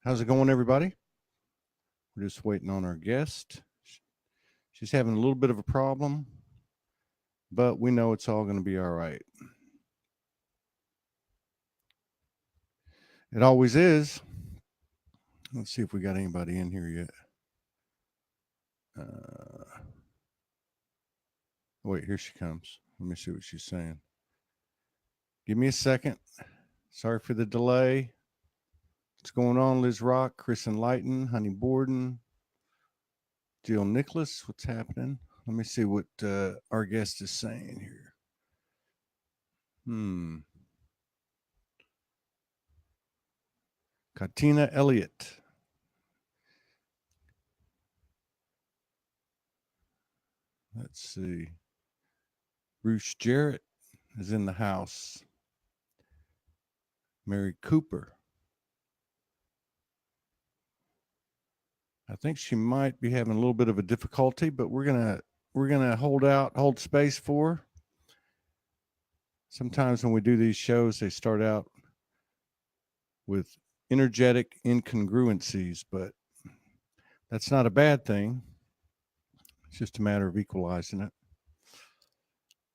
How's it going, everybody? We're just waiting on our guest. She's having a little bit of a problem, but we know it's all going to be all right. It always is. Let's see if we got anybody in here yet. Wait, here she comes. Let me see what she's saying. Give me a second. Sorry for the delay. What's going on, Liz Rock, Chris Enlighten, Honey Borden, Jill Nicholas? What's happening? Let me see what our guest is saying here. Katina Elliott. Let's see. Bruce Jarrett is in the house. Mary Cooper. I think she might be having a little bit of a difficulty, but we're gonna hold space for her. Sometimes when we do these shows, they start out with energetic incongruencies, but that's not a bad thing. It's just a matter of equalizing it.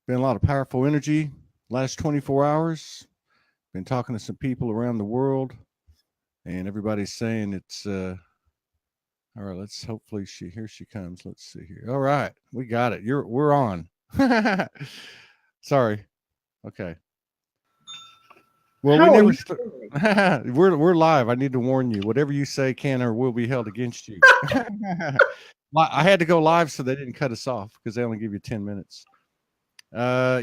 Been a lot of powerful energy last 24 hours. Been talking to some people around the world, and everybody's saying it's all right. Let's hopefully here she comes. Let's see here. All right, we got it. We're on. Sorry. Okay. Well, we're live. I need to warn you. Whatever you say can or will be held against you. I had to go live so they didn't cut us off because they only give you 10 minutes. Yeah,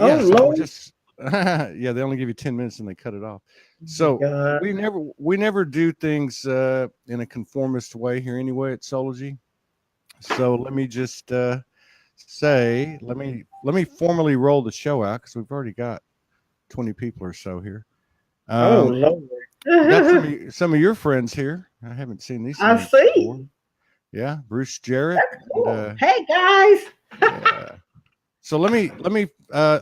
they only give you 10 minutes and they cut it off. So we never do things in a conformist way here anyway at Soulogy. So let me just say, let me formally roll the show out because we've already got 20 people or so here. Lord. Got some of your friends here. I haven't seen these. I see. Before. Yeah, Bruce Jarrett. Cool. And, hey guys. Yeah. So let me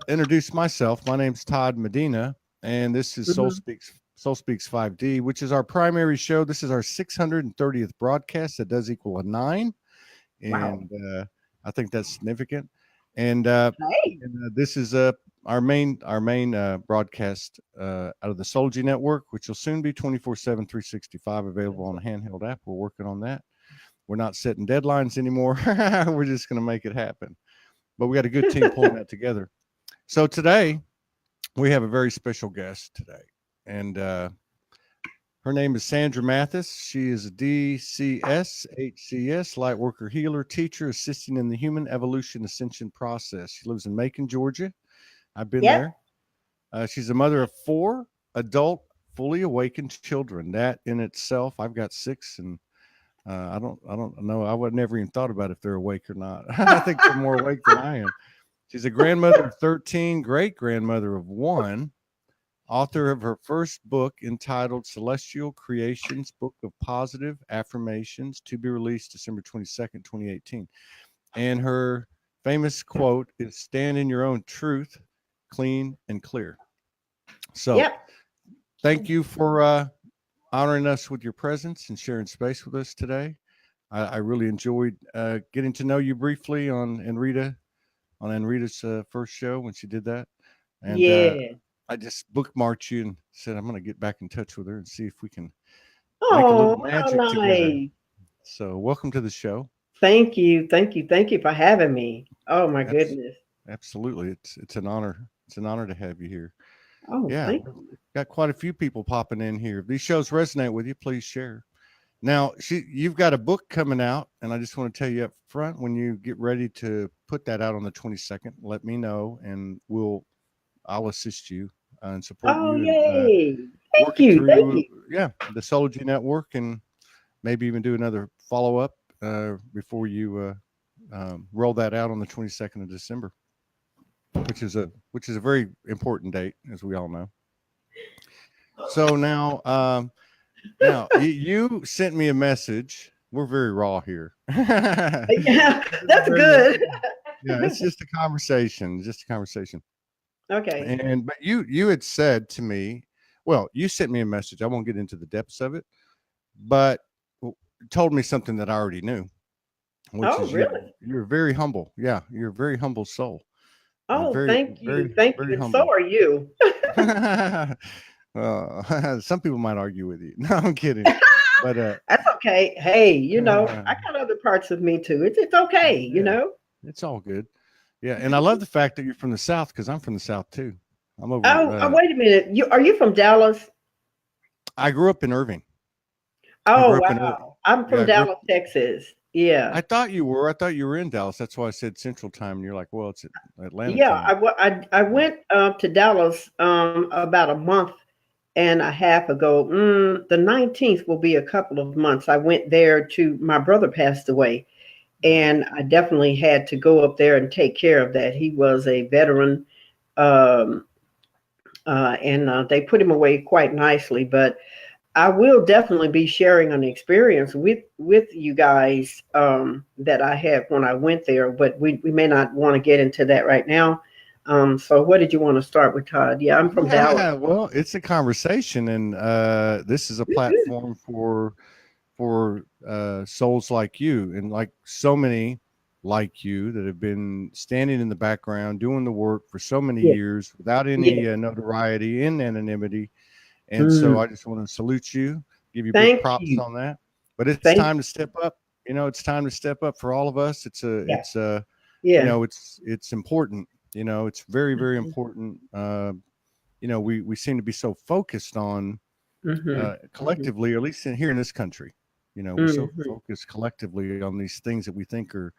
introduce myself. My name's Todd Medina, and this is SoulSpeaks 5D, which is our primary show. This is our 630th broadcast. That does equal a 9, and I think that's significant. And, this is our main broadcast out of the Soulogy Network, which will soon be 24/7, 365, available on a handheld app. We're working on that. We're not setting deadlines anymore. We're just going to make it happen. But we got a good team pulling that together. So today we have a very special guest today, and her name is Sandra Mathis. She is a DCS, HCS, light worker, healer, teacher, assisting in the human evolution ascension process. She lives in Macon, Georgia. I've been there. She's a mother of 4 adult, fully awakened children. That in itself, I've got 6, and I don't know. I would never even thought about if they're awake or not. I think they're more awake than I am. She's a grandmother of 13, great grandmother of 1, author of her first book entitled Celestial Creations, Book of Positive Affirmations, to be released December 22nd, 2018. And her famous quote is, "Stand in your own truth, clean and clear." So thank you for honoring us with your presence and sharing space with us today. I really enjoyed getting to know you briefly on Enrita's first show when she did that. And I just bookmarked you and said I'm going to get back in touch with her and see if we can make a little magic together. So welcome to the show. Thank you for having me. Oh my goodness. Absolutely. It's an honor. It's an honor to have you here. Oh, yeah. Thank you. Got quite a few people popping in here. If these shows resonate with you, please share. Now, you've got a book coming out, and I just want to tell you up front, when you get ready to put that out on the 22nd, let me know, and I'll assist you and support you. Oh, yay. Thank you. Yeah, the Soulogy Network, and maybe even do another follow-up before you roll that out on the 22nd of December. Which is a very important date, as we all know. So now you sent me a message. We're very raw here. Yeah, that's good. Yeah, it's just a conversation. Okay. And but you had said to me, well, you sent me a message. I won't get into the depths of it, but told me something that I already knew, which Oh, is really? you're very humble. Yeah, you're a very humble soul. Oh, Very, thank you. very, Thank you. very And so humble. are you. Some people might argue with you. No, I'm kidding. But That's okay. Hey, I got other parts of me too. It's okay, yeah, it's all good. Yeah, and I love the fact that you're from the South because I'm from the South too. I'm over. Oh, wait a minute. Are you from Dallas? I grew up in Irving. I Oh, grew up in Irving. wow. I'm Yeah, from I grew up. Dallas, Texas. Yeah. I thought you were. I thought you were in Dallas. That's why I said Central Time. And you're like, well, it's Atlanta Yeah, time. I Yeah. went to Dallas about a month and a half ago. The 19th will be a couple of months. I went there to my brother passed away, Oh, and I definitely had to go up there and take care of that. He was a veteran, um, and they put him away quite nicely. But I will definitely be sharing an experience with you guys that I had when I went there, but we may not want to get into that right now. So what did you want to start with, Todd? Yeah, I'm from Dallas. well, it's a conversation, and this is a platform for souls like you and like so many like you that have been standing in the background doing the work for so many Yeah, years without any yeah. notoriety in anonymity. And so Mm, I just want to salute you, give you big thank props you. on that. But it's Thank time to step up. It's time to step up for all of us. yeah, It's yeah. it's important. It's very, very Mm-hmm, important. We seem to be so focused on mm-hmm, collectively, or at least here in this country. We're so mm-hmm. focused collectively on these things that we think are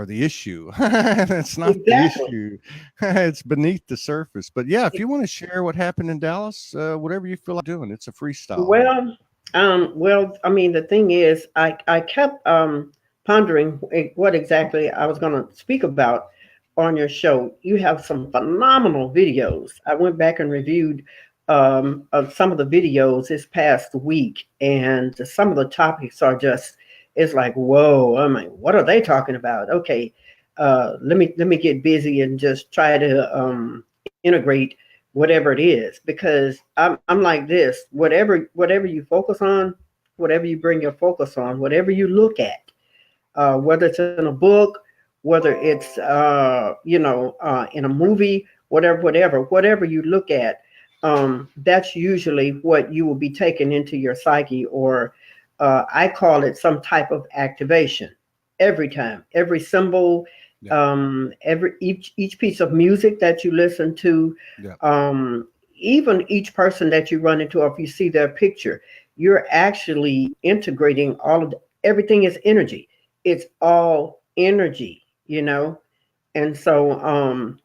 the issue. That's not the Exactly. issue. It's beneath the surface. But yeah, if you want to share what happened in Dallas, whatever you feel like doing, it's a freestyle here. Well, I mean, the thing is, I kept pondering what exactly I was going to speak about on your show. You have some phenomenal videos. I went back and reviewed of some of the videos this past week, and some of the topics are just, it's like, whoa, I'm like, what are they talking about? Okay, let me get busy and just try to integrate whatever it is, because I'm like this. Whatever you focus on, whatever you bring your focus on, whatever you look at, whether it's in a book, whether it's in a movie, whatever you look at, that's usually what you will be taken into your psyche, or I call it some type of activation. Every time, every symbol, Yeah, every each piece of music that you listen to, yeah, even each person that you run into, or if you see their picture, you're actually integrating everything is energy. It's all energy. And so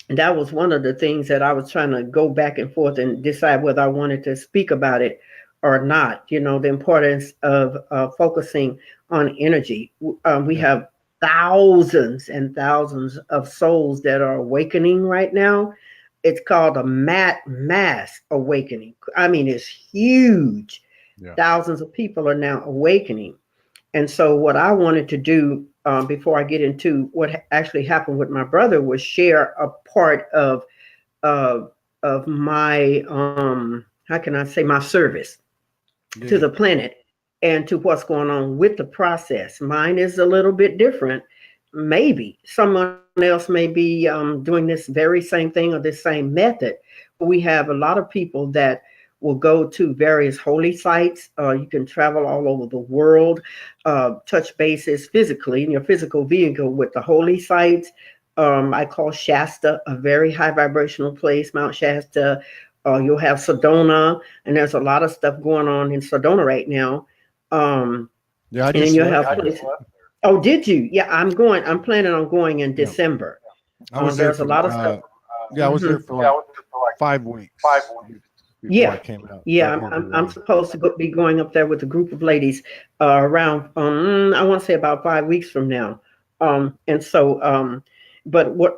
that was one of the things that I was trying to go back and forth and decide whether I wanted to speak about it or not. The importance of focusing on energy. We yeah. have thousands and thousands of souls that are awakening right now. It's called a mass awakening. I mean, it's huge. Yeah. Thousands of people are now awakening. And so, what I wanted to do before I get into what actually happened with my brother was share a part uh, of my how can I say, my service Yeah, to yeah. the planet and to what's going on with the process. Mine is a little bit different. Maybe someone else may be doing this very same thing or this same method. We have a lot of people that will go to various holy sites. You can travel all over the world, touch bases physically in your physical vehicle with the holy sites. I call Shasta a very high vibrational place, Mount Shasta. You'll have Sedona, and there's a lot of stuff going on in Sedona right now. Um, Yeah, I and then just you'll left have there. places. Oh, did you? Yeah, I'm going. I'm planning on going in Yeah. December. I was there There's a for lot of stuff. yeah, I was there Hmm. for like 5 weeks before I Yeah, came out yeah. here to I'm Hawaii. supposed to be going up there with a group of ladies around. I want to say about 5 weeks from now. And so, but what?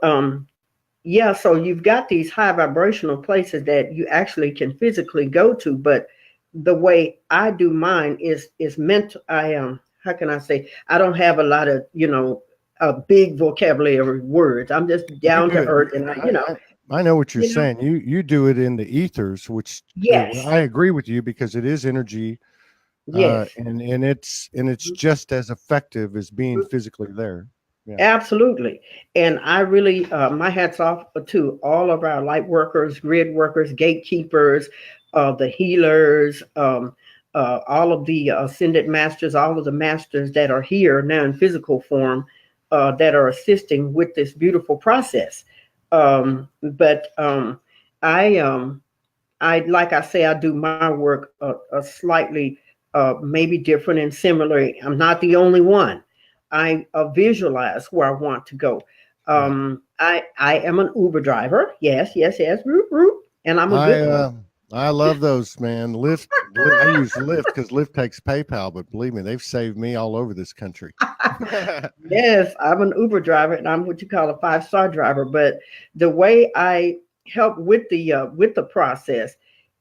Yeah. So you've got these high vibrational places that you actually can physically go to, but the way I do mine is mental. I How can I say? I don't have a lot of a big vocabulary words. I'm just You down do to it. earth, and I, I know what you're You know? saying. You do it in the ethers, which Yes. I agree with you because it is energy, Yes. and it's just as effective as being physically there. Yeah. Absolutely. And I really, my hats off to all of our light workers, grid workers, gatekeepers, the healers, all of the ascended masters, all of the masters that are here now in physical form that are assisting with this beautiful process. But like I say, I do my work a slightly maybe different and similar. I'm not the only one. I visualize where I want to go. Right. I am an Uber driver. Yes, yes, yes. Root, root. And I'm a I good one. uh I love those, man. I use Lyft because Lyft takes PayPal, but believe me, they've saved me all over this country. Yes, I'm an Uber driver, and I'm what you call a five-star driver. But the way I help with the process,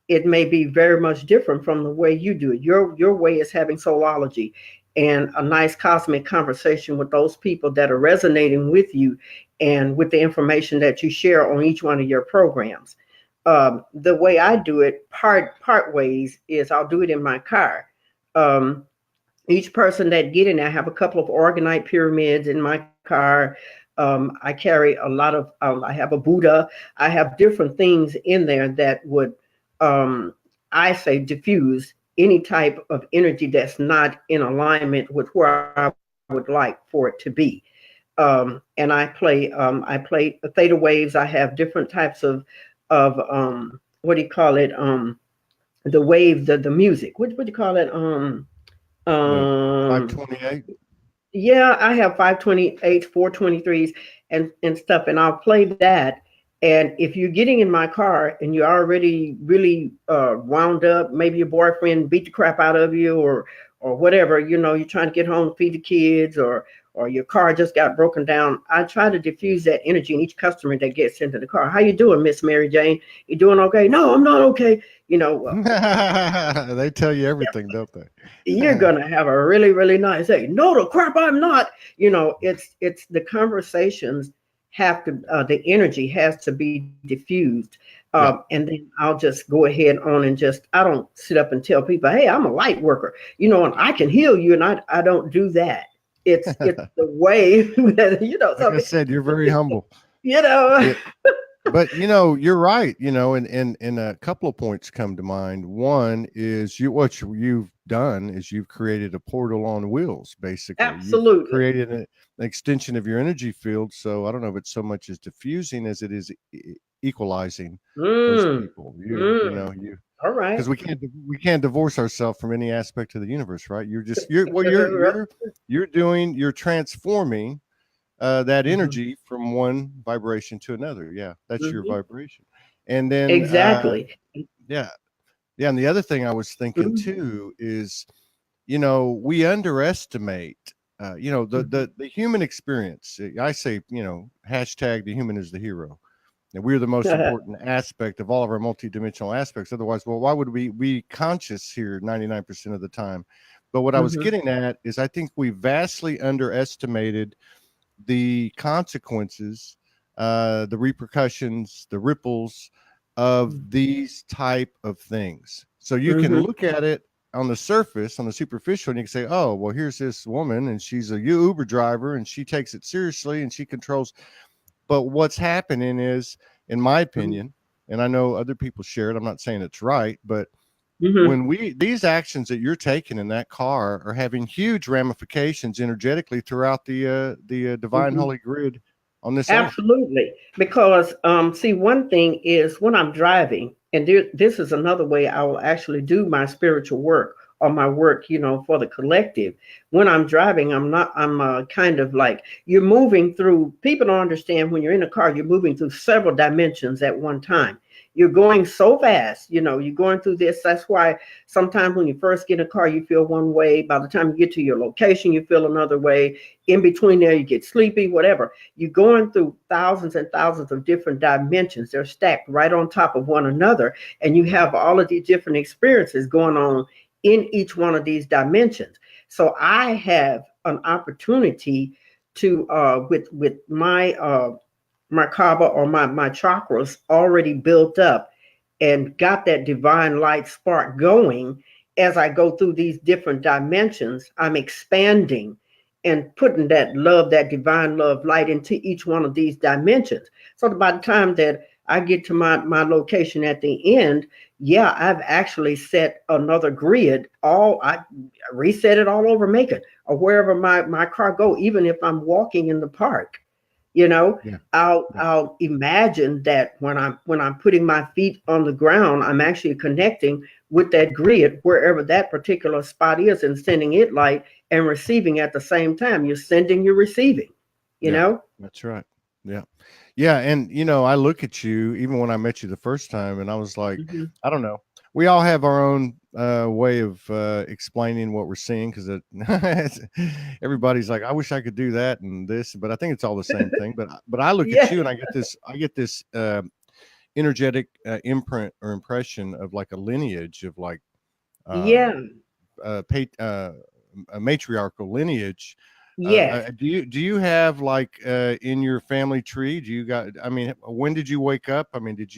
it may be very much different from the way you do it. Your way is having soulology and a nice cosmic conversation with those people that are resonating with you and with the information that you share on each one of your programs. The way I do it, part ways, is I'll do it in my car. Um, each person that get in there, I have a couple of organite pyramids in my car. I carry a lot of, I have a Buddha. I have different things in there that would, um, I say, diffuse any type of energy that's not in alignment with where I would like for it to be. And I play theta waves. I have different types of what do you call it? The wave, the music. What do you call it? The Um, 528. yeah, I have 528, 423s and stuff, and I'll play that. And if you're getting in my car and you're already really wound up, maybe your boyfriend beat the crap out of you or whatever, you're trying to get home to feed the kids or your car just got broken down. I try to diffuse that energy in each customer that gets into the car. How you doing, Miss Mary Jane? You doing okay? No, I'm not okay. They tell you everything, don't You're they? gonna have a really really nice day. No, the crap, I'm not. It's the conversations have to the energy has to be diffused. Yeah. And then I'll just go ahead on and just I don't sit up and tell people, hey, I'm a light worker, and I can heal you, and I don't do that. It's the way that Like I said, you're very humble. you know Yeah. But you're right. And a couple of points come to mind. One is what you've done is you've created a portal on wheels. Basically, you've absolutely. created an extension of your energy field. So I don't know if it's so much as diffusing as it is equalizing those Mm, people. mm. You All right. because we can't divorce ourselves from any aspect of the universe, right? You're transforming that Mhm, energy from one vibration to another. Yeah, that's your mhm. vibration. And then, Exactly. yeah, yeah. And the other thing I was thinking Mhm, too is, we underestimate, mhm, the human experience. I say, hashtag the human is the hero. And we're the most important aspect of all of our multidimensional aspects. Otherwise, well, why would we be conscious here 99% of the time? But what I was mhm, getting at is I think we vastly underestimated the consequences, the repercussions, the ripples of these type of things. So you can mhm, look at it on the surface, on the superficial, and you can say, "Oh, well, here's this woman, and she's a Uber driver, and she takes it seriously, and she controls." But what's happening is, in my mhm, opinion, and I know other people share it. I'm not saying it's right, but mhm, when these actions that you're taking in that car are having huge ramifications energetically throughout the divine mhm. holy grid on this earth. Absolutely. Because, see, one thing is when I'm driving, and this is another way I will actually do my spiritual work or my work, for the collective. When I'm driving, I'm kind of like you're moving through, people don't understand when you're in a car, you're moving through several dimensions at one time. You're going so fast, you're going through this. That's why sometimes when you first get in a car, you feel one way. By the time you get to your location, you feel another way. In between there, you get sleepy, whatever. You're going through thousands and thousands of different dimensions. They're stacked right on top of one another. And you Right. have all of these different experiences going on in each one of these dimensions. So I have an opportunity to, with my Merkaba or my chakras already built up and got that divine light spark going. As I go through these different dimensions, I'm expanding and putting that love, that divine love light into each one of these dimensions. So by the time that I get to my location at the end, yeah, I've actually set another grid. I reset it all over Macon or wherever my car go, even if I'm walking in the park. You know, Yeah. I'll imagine that when I'm putting my feet on the ground, I'm actually connecting with that grid wherever that particular spot is and sending it light and receiving at the same time. You're sending, you're receiving, you Yeah. know? That's right. Yeah. Yeah. And, you know, I look at you, even when I met you the first time, and I was like, Mm-hmm. I don't know. We all have our own way of explaining what we're seeing because everybody's like, I wish I could do that and this, but I think it's all the same thing. But I look at Yeah. you and I get this energetic imprint or impression of like a lineage of like Yeah. um, uh, pa- uh, a matriarchal lineage. Yes. Do you have like in your family tree? Do you got? I mean, when did you wake up? I mean, did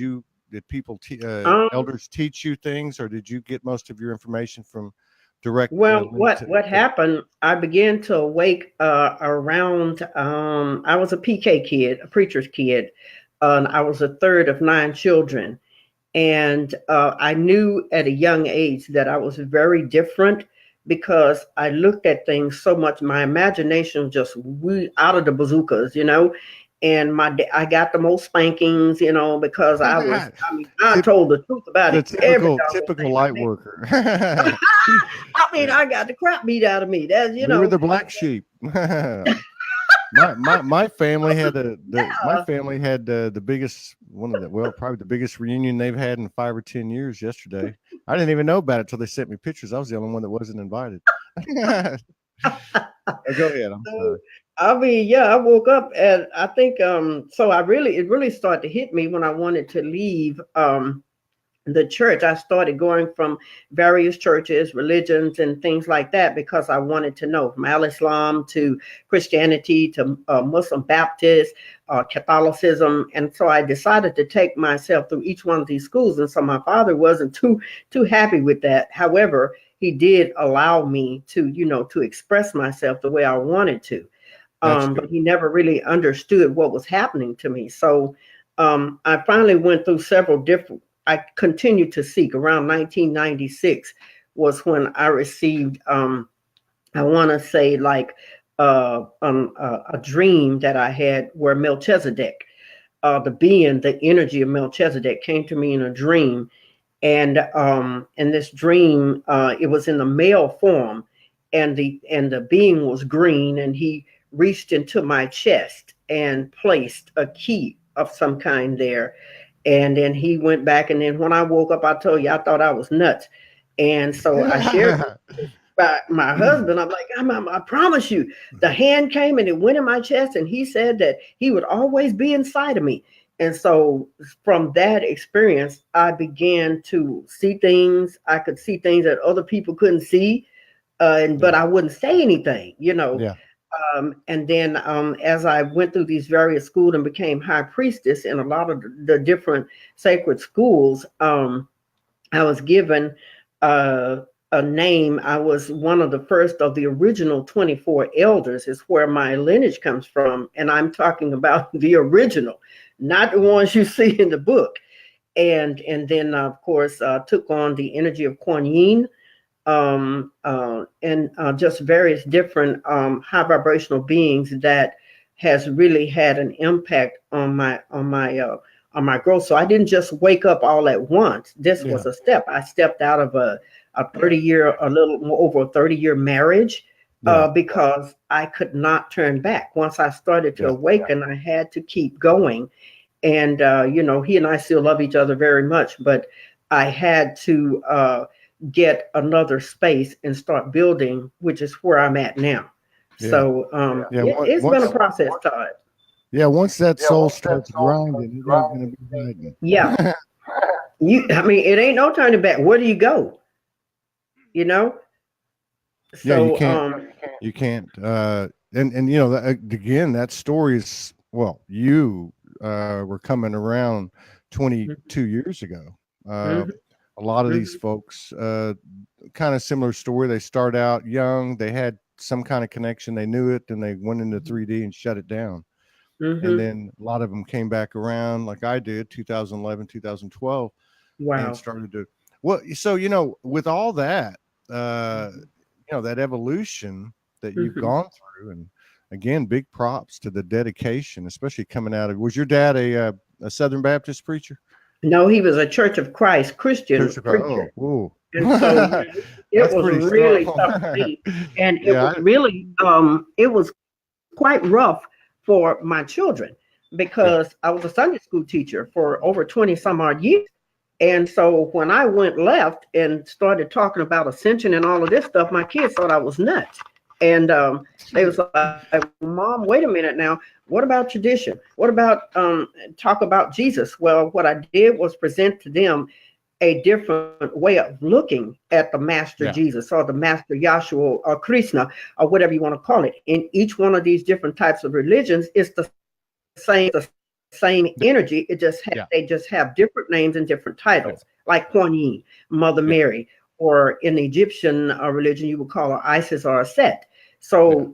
people Um, elders teach you things, or did you get most of your information from direct well, link what happened? I began to awake around. I was a PK kid, a preacher's kid. I was a third of 9 children, and I knew at a young age that I was very different because I looked at things so much. My imagination just out of the bazookas, you know. And I got the most spankings, you know, because I mean, I Tip, told the truth about the it every doggone typical thing light I worker. did. I mean, Yeah, I got the crap beat out of me. That's, you we were know, the black sheep. My family had my yeah. family had the biggest probably the biggest reunion they've had in 5 or 10 years yesterday. I didn't even know about it till they sent me pictures. I was the only one that wasn't invited. Go ahead. I'm So, sorry. I mean, yeah, I woke up and I think so it really started to hit me when I wanted to leave the church. I started going from various churches, religions, and things like that because I wanted to know from Al Islam to Christianity to Muslim Baptist, Catholicism, and so I decided to take myself through each one of these schools. And so my father wasn't too happy with that. However, he did allow me to, you know, to express myself the way I wanted to. That's But good. he never really understood what was happening to me. So I finally went through several different. I continued to seek. Around 1996 was when I received. I want to say like a dream that I had where Melchizedek, the being, the energy of Melchizedek, came to me in a dream, and in this dream, it was in the male form, and the being was green, and he reached into my chest and placed a key of some kind there, and then he went back, and then when I woke up, I told you I thought I was nuts, and so I shared this by my husband. I'm like, I promise you, the hand came and it went in my chest, and he said that he would always be inside of me. And so from that experience, I began to see things. I could see things that other people couldn't see, but Yeah. I wouldn't say anything, you know. Yeah. And then as I went through these various schools and became high priestess in a lot of the different sacred schools, I was given uh, a name. I was one of the first of the original 24 elders, is where my lineage comes from. And I'm talking about the original, not the ones you see in the book. And then, of course, took on the energy of Kuan Yin, and just various different high vibrational beings that has really had an impact on my growth. So I didn't just wake up all at once. This Yeah. was a step. I stepped out of a 30-year, a little more over a 30-year marriage, Yeah. because I could not turn back. Once I started to Yeah. awaken, I had to keep going. And you know, he and I still love each other very much, but I had to get another space and start building, which is where I'm at now. Yeah. So Yeah. it's been a process, Todd. Yeah. Once that soul starts grinding, it ain't gonna be hiding. Yeah, I mean, it ain't no turning back. Where do you go? You know. Yeah. So You can't. And you know, again, that story is well, you were coming around 22 years ago. Mhm. A lot of these Mhm. folks, kind of similar story. They start out young, they had some kind of connection, they knew it, then they went into 3D and shut it down. And Mhm. then a lot of them came back around like I did, 2011, 2012, and Wow. started to, well, so, with all that, that evolution that you've Mhm. gone through, and again, big props to the dedication, especially coming out of, was your dad a Southern Baptist preacher? No, he was a Church of Christ Christian Church of God. preacher. Oh, whoa. And so it That's was pretty really strong. tough for me. And it was Yeah. really, it was quite rough for my children Yeah. because I was a Sunday school teacher for over 20 some odd years. And so when I went left and started talking about Ascension and all of this stuff, my kids thought I was nuts. And they was like, Mom, wait a minute now. What about tradition? What about talk about Jesus? Well, what I did was present to them a different way of looking at the Master Yeah. Jesus or the Master Yahshua or Krishna or whatever you want to call it. In each one of these different types of religions, it's the same energy. Yeah. They just have different names and different titles, like Kuan Yin, Mother Yeah. Mary, or in the Egyptian religion, you would call her Isis or a Set. So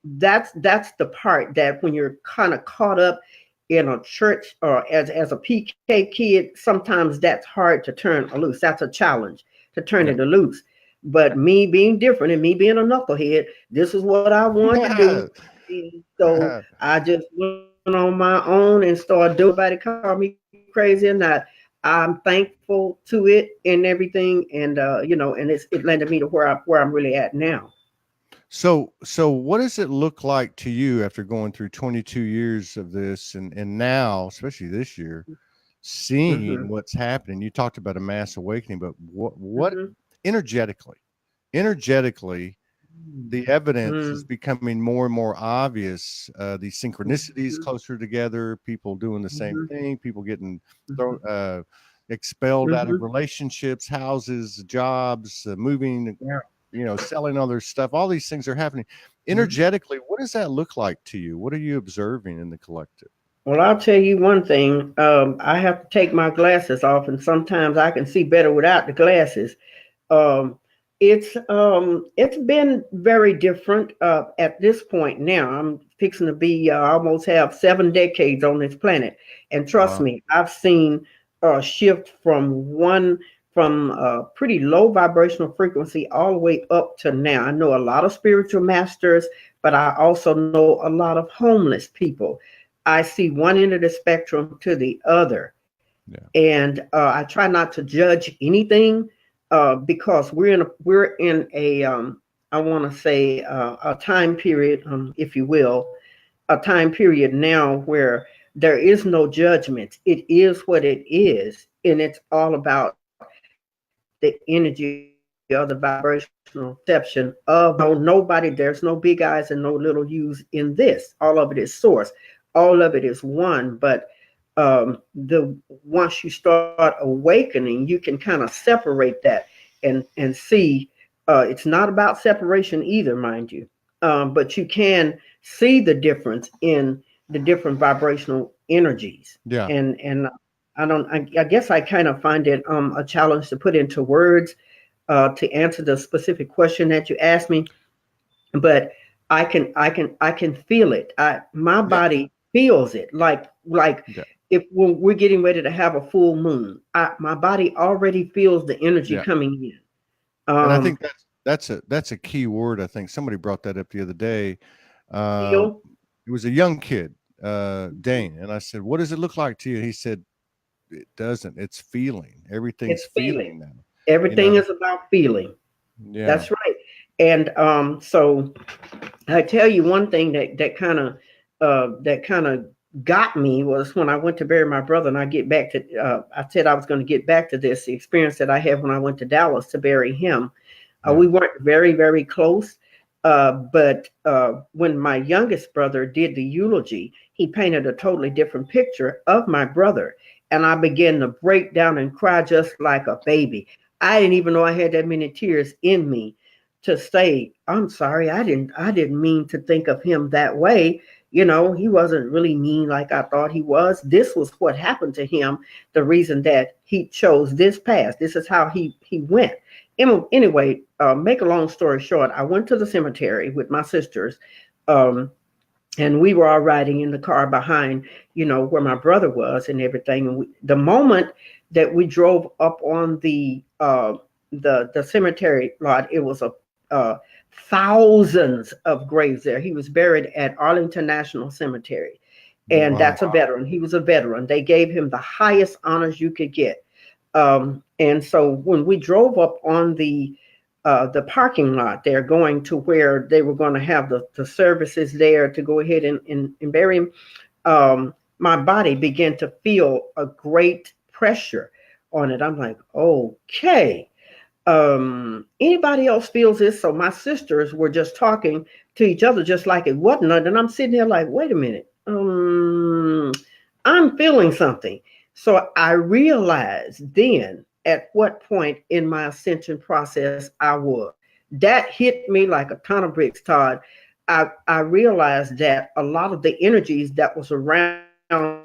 that's the part that when you're kind of caught up in a church or as a PK kid, sometimes that's hard to turn loose. That's a challenge to turn it loose. But me being different and me being a knucklehead, this is what I wanted to do. And so I just went on my own and started doing. Nobody called me crazy, and I'm thankful to it and everything. And and it landed me to where I'm really at now. So what does it look like to you after going through 22 years of this, and now, especially this year, seeing Mm-hmm. what's happening? You talked about a mass awakening, but what Mm-hmm. energetically, the evidence is becoming more and more obvious. These synchronicities Mm-hmm. closer together, people doing the same Mm-hmm. thing, people getting thrown, Mm-hmm. expelled out of Mm-hmm. relationships, houses, jobs, moving, Yeah. selling other stuff. All these things are happening. Mhm. Energetically, what does that look like to you? What are you observing in the collective? Well, I'll tell you one thing. I have to take my glasses off, and sometimes I can see better without the glasses. Um, it's been very different at this point now. I'm fixing to be almost have 7 decades on this planet, and trust Wow. me, I've seen a shift from pretty low vibrational frequency all the way up to now. I know a lot of spiritual masters, but I also know a lot of homeless people. I see one end of the spectrum to the other, Yeah. and I try not to judge anything because we're in a I want to say a time period, if you will, a time period now where there is no judgment. It is what it is, and it's all about the energy or the vibrational perception of nobody. There's no big eyes and no little U's in this. All of it is source. All of it is one. But the once you start awakening, you can kind of separate that and see. It's not about separation either, mind you. But you can see the difference in the different vibrational energies. Yeah. And I guess I kind of find it a challenge to put into words to answer the specific question that you asked me, but I can feel it. My Yeah. body feels it like Yeah. if when we're getting ready to have a full moon, my body already feels the energy Yeah. coming in. And I Um, think that's a key word. I think somebody brought that up the other day. Uh, feel. it was a young kid, Dane, and I said, "What does it look like to you?" He said, "It doesn't. It's feeling. Everything's It's feeling. feeling now." You Everything know? is about feeling. Yeah. That's right. And so I tell you one thing that kind of got me was when I went to bury my brother, and I said I was going to get back to this, the experience that I had when I went to Dallas to bury him. Yeah. We weren't very, very close. But when my youngest brother did the eulogy, he painted a totally different picture of my brother. And I began to break down and cry just like a baby. I didn't even know I had that many tears in me to say, I'm sorry, I didn't mean to think of him that way. He wasn't really mean like I thought he was. This was what happened to him. The reason that he chose this path. This is how he went. Anyway, make a long story short, I went to the cemetery with my sisters. And we were all riding in the car behind, where my brother was and everything. And the moment that we drove up on the cemetery lot, it was thousands of graves there. He was buried at Arlington National Cemetery, and Wow. that's a veteran. He was a veteran. They gave him the highest honors you could get. And so when we drove up on the parking lot there, going to where they were going to have the services there to go ahead and bury him, my body began to feel a great pressure on it. I'm like, okay. Anybody else feels this? So my sisters were just talking to each other just like it wasn't. And I'm sitting there like, wait a minute. I'm feeling something. So I realized then at what point in my ascension process I was. That hit me like a ton of bricks, Todd. I realized that a lot of the energies that was around the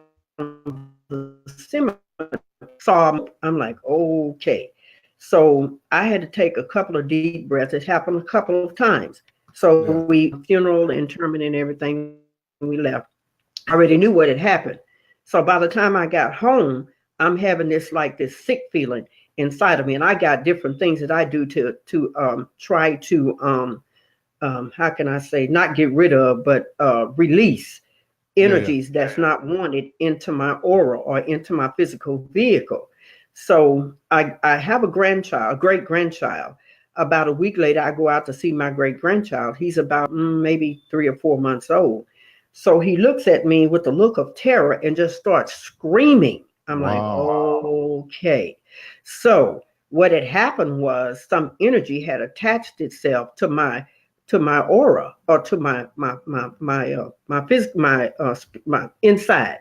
cemetery saw me. I'm like, okay. So I had to take a couple of deep breaths. It happened a couple of times. So we funeral, interment, and everything. We left. I already knew what had happened. So by the time I got home, I'm having this sick feeling inside of me, and I got different things that I do to try to how can I say, not get rid of, but release energies that's not wanted into my aura or into my physical vehicle. So I have a great grandchild. About a week later, I go out to see my great grandchild. He's about maybe 3 or 4 months old. So he looks at me with a look of terror and just starts screaming. I'm like, okay. So what had happened was some energy had attached itself to my aura, or to my inside,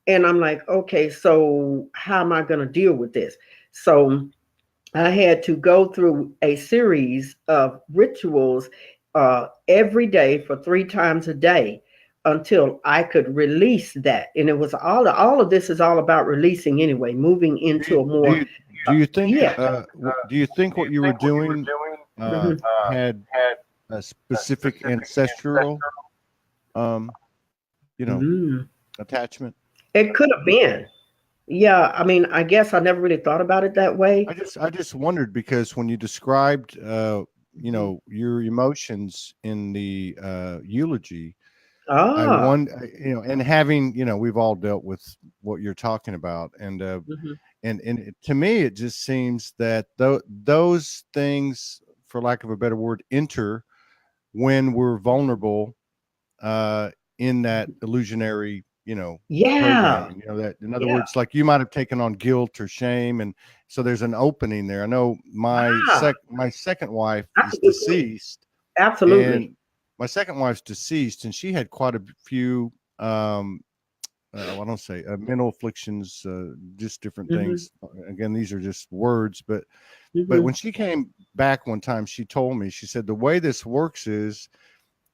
and I'm like, okay, so how am I going to deal with this? So I had to go through a series of rituals every day for 3 times a day until I could release that. And it was all of this is all about releasing anyway, moving into a more. Do you think? Do you think what you were doing had a specific ancestral, attachment? It could have been. Yeah, I mean, I guess I never really thought about it that way. I just wondered, because when you described, your emotions in the eulogy, I wonder, and having, we've all dealt with what you're talking about, and to me, it just seems that those things, for lack of a better word, enter when we're vulnerable in that illusionary, program, that, in other words, like you might have taken on guilt or shame, and so there's an opening there. I know my second wife is deceased. Absolutely. And my second wife's deceased, and she had quite a few I don't say mental afflictions, just different things. Again, these are just words, but when she came back one time, she told me, she said, the way this works is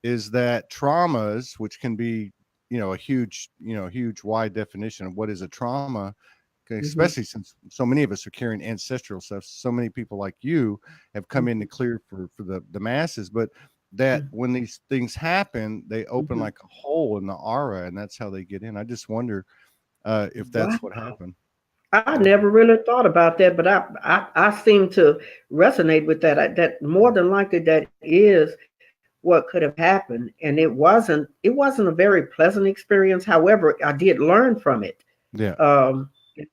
that traumas, which can be, a huge wide definition of what is a trauma, especially since so many of us are carrying ancestral stuff. So many people like you have come in to clear for the masses, but that when these things happen, they open like a hole in the aura, and that's how they get in. I just wonder if that's what happened. I never really thought about that, but I seem to resonate with that. That more than likely that is what could have happened, and it wasn't a very pleasant experience. However, I did learn from it. Yeah. And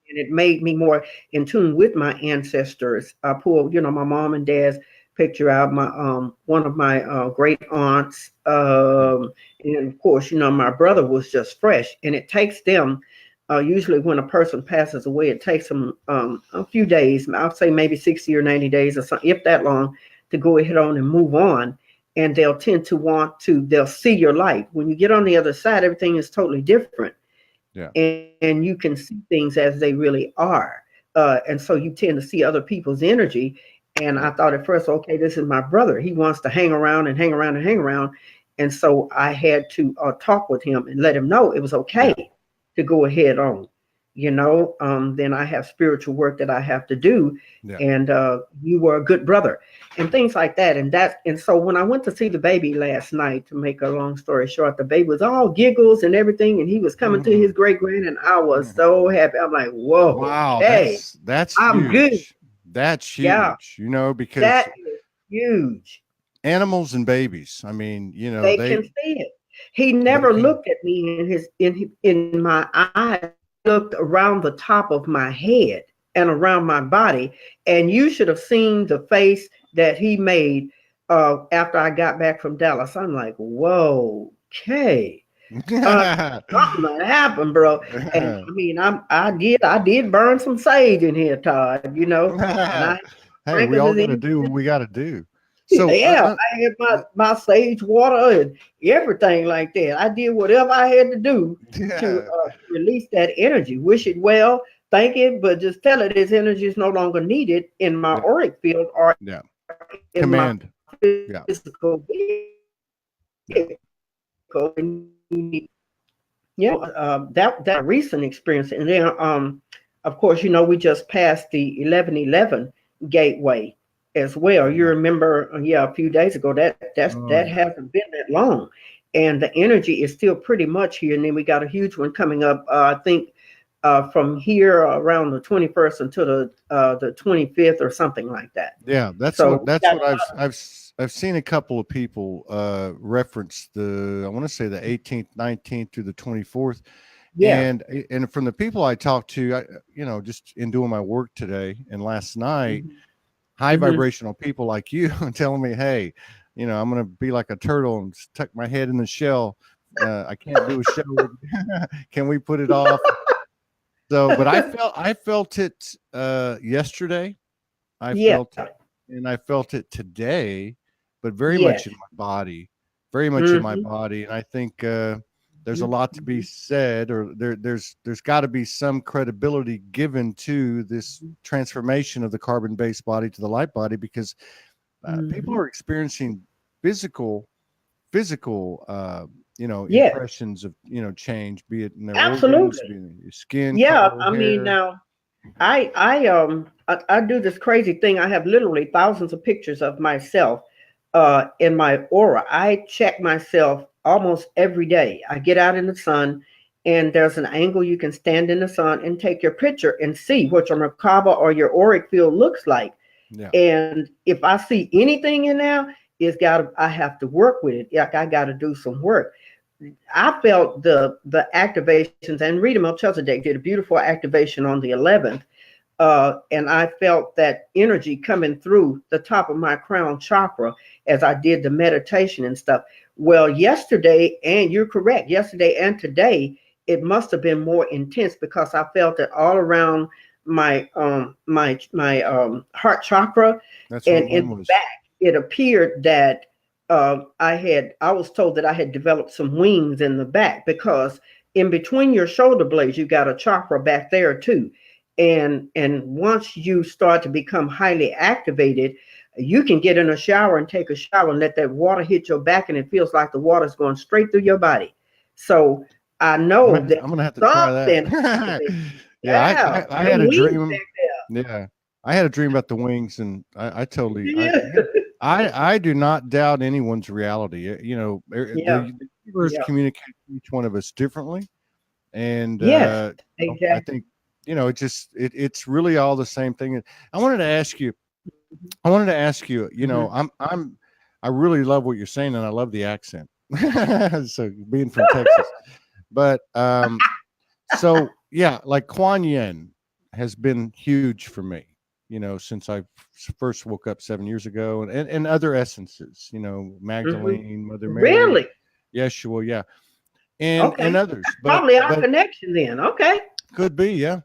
it made me more in tune with my ancestors. I pulled, my mom and dad's picture out, my one of my great aunts, and of course, my brother was just fresh, and it takes them. Usually when a person passes away, it takes them a few days, I'll say maybe 60 or 90 days or something, if that long, to go ahead on and move on. And they'll tend to they'll see your light. When you get on the other side, everything is totally different. Yeah. And you can see things as they really are. And so you tend to see other people's energy. And I thought at first, okay, this is my brother. He wants to hang around and hang around and hang around. And so I had to talk with him and let him know it was okay to go ahead on. Then I have spiritual work that I have to do, and you were a good brother, and things like that. And so when I went to see the baby last night, to make a long story short, the baby was all giggles and everything, and he was coming to his great grand, and I was so happy. I'm like, whoa, wow, okay, that's I'm huge. good. That's huge. Yeah, Because that is huge. animals and babies, I mean, They they can see it. He never can. looked at me in my eyes. He looked around the top of my head and around my body. And you should have seen the face that he made after I got back from Dallas. I'm like, whoa, okay. Something might happen, bro. And I mean, I did burn some sage in here, Todd, and I Hey, drank we it all as got to do what we got to do. So yeah, I had my sage water and everything like that. I did whatever I had to do to release that energy. Wish it well, thank it, but just tell it this energy is no longer needed in my auric field or in my command. physical Yeah. That recent experience, and then of course, we just passed the 1111 gateway as well. You remember, a few days ago, that hasn't been that long, and the energy is still pretty much here. And then we got a huge one coming up. I think from here around the 21st until the 25th or something like that. Yeah, that's So what I've seen a couple of people reference I want to say the 18th, 19th through the 24th. yeah. And from the people I talked to, just in doing my work today and last night, high vibrational people like you telling me, hey, I'm going to be like a turtle and tuck my head in the shell. I can't do a show. Can we put it off? So, but I felt it yesterday. I felt it, and I felt it today, but very much in my body, very much in my body. And I think there's a lot to be said, or there's got to be some credibility given to this transformation of the carbon-based body to the light body, because people are experiencing physical impressions of change, be it in their organs, be it in their skin color, I mean, hair. now I do this crazy thing. I have literally thousands of pictures of myself in my aura. I check myself almost every day. I get out in the sun, and there's an angle you can stand in the sun and take your picture and see what your merkaba or your auric field looks like. And if I see anything in there, I have to work with it. Like, I got to do some work. I felt the activations, and Rita Melchizedek did a beautiful activation on the 11th. And I felt that energy coming through the top of my crown chakra as I did the meditation and stuff. Well, yesterday, and you're correct, yesterday and today, it must have been more intense, because I felt it all around my heart chakra. That's and in the back. It appeared that I was told that I had developed some wings in the back, because in between your shoulder blades, you got a chakra back there too. And once you start to become highly activated, you can get in a shower and take a shower and let that water hit your back, and it feels like the water's going straight through your body. So I know I'm gonna have to try that. I had a dream. Yeah, I had a dream about the wings, and I totally, I do not doubt anyone's reality. The universe communicates to each one of us differently, and exactly. I think it's really all the same thing. I wanted to ask you. I really love what you're saying, and I love the accent. So being from Texas, but so yeah, like Kuan Yin has been huge for me, since I first woke up 7 years ago, and other essences, Magdalene, Mother Mary, really, Yeshua, and others, probably our connection then. Okay, could be, yeah.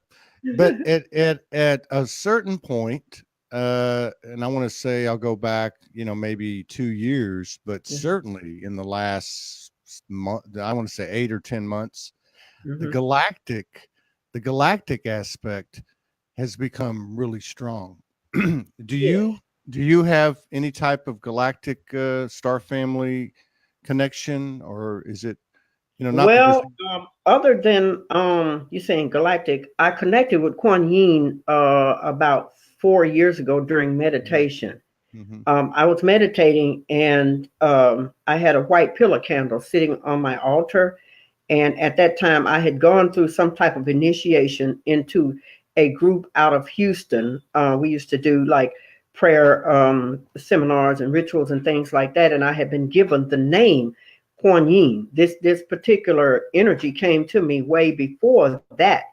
But at a certain point, and I want to say I'll go back, maybe 2 years, but certainly in the last month, I want to say 8 or 10 months, the galactic aspect has become really strong. Do you have any type of galactic star family connection, or is it, not that this? Well, other than you saying galactic, I connected with Kuan Yin about 4 years ago during meditation. Mm-hmm. I was meditating, and I had a white pillar candle sitting on my altar. And at that time, I had gone through some type of initiation into a group out of Houston. We used to do like prayer seminars and rituals and things like that. And I had been given the name Kuan Yin. This particular energy came to me way before that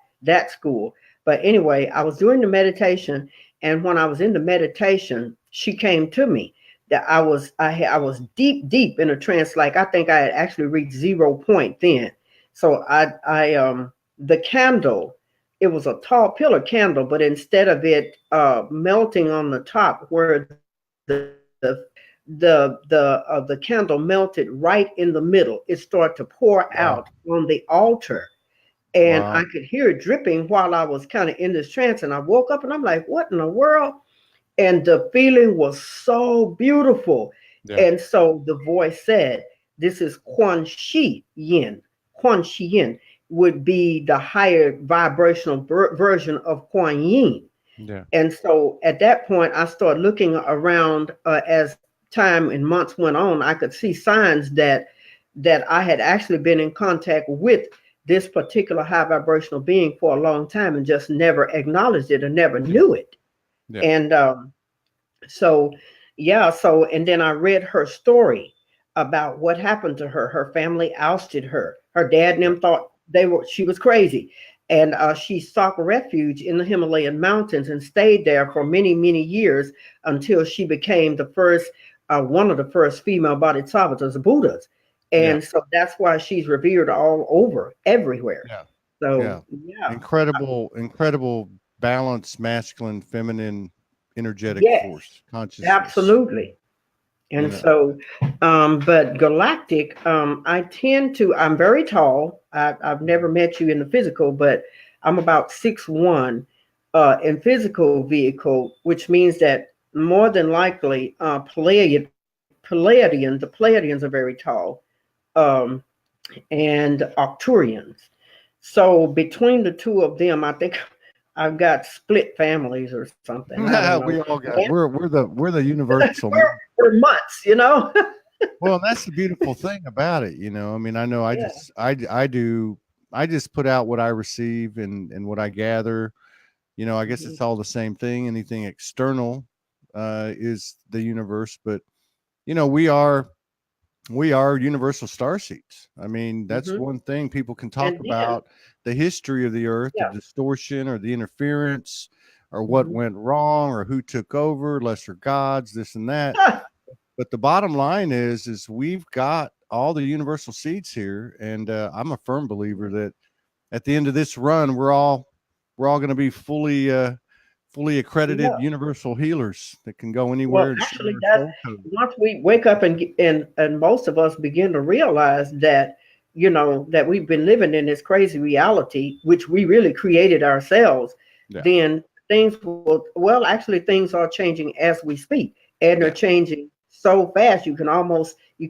school. But anyway, I was doing the meditation, and when I was in the meditation, she came to me. That I was deep in a trance. Like I think I had actually reached 0 point then. So the candle, it was a tall pillar candle, but instead of it melting on the top where the the candle melted right in the middle, it started to pour out on the altar. And I could hear it dripping while I was kind of in this trance. And I woke up and I'm like, what in the world? And the feeling was so beautiful. Yeah. And so the voice said, this is Quan Shi Yin. Quan Shi Yin would be the higher vibrational version of Kuan Yin. Yeah. And so at that point, I started looking around as time and months went on. I could see signs that I had actually been in contact with this particular high vibrational being for a long time and just never acknowledged it or never knew it. Yeah. And and then I read her story about what happened to her. Her family ousted her. Her dad and them thought she was crazy. And she sought refuge in the Himalayan mountains and stayed there for many, many years until she became the first, one of the first female bodhisattvas, Buddhas. And so that's why she's revered all over, everywhere. Yeah. So, Incredible balance, masculine, feminine, energetic force, consciousness. Absolutely. And so, but galactic, I'm very tall. I've never met you in the physical, but I'm about 6'1" in physical vehicle, which means that more than likely, the Pleiadians are very tall. And Arcturians. So between the two of them, I think I've got split families or something. We all got. We're the universal. we're mutts, Well, that's the beautiful thing about it, I mean, I know I just put out what I receive and what I gather. I guess it's all the same thing. Anything external is the universe, but we are universal starseeds. I mean, that's one thing people can talk about, the history of the earth, the distortion or the interference or what went wrong or who took over, lesser gods, this and that. But the bottom line is we've got all the universal seeds here. And I'm a firm believer that at the end of this run, we're all going to be fully accredited universal healers that can go anywhere. Well, actually, once we wake up and most of us begin to realize that, that we've been living in this crazy reality, which we really created ourselves, then things are changing as we speak, and they're changing so fast you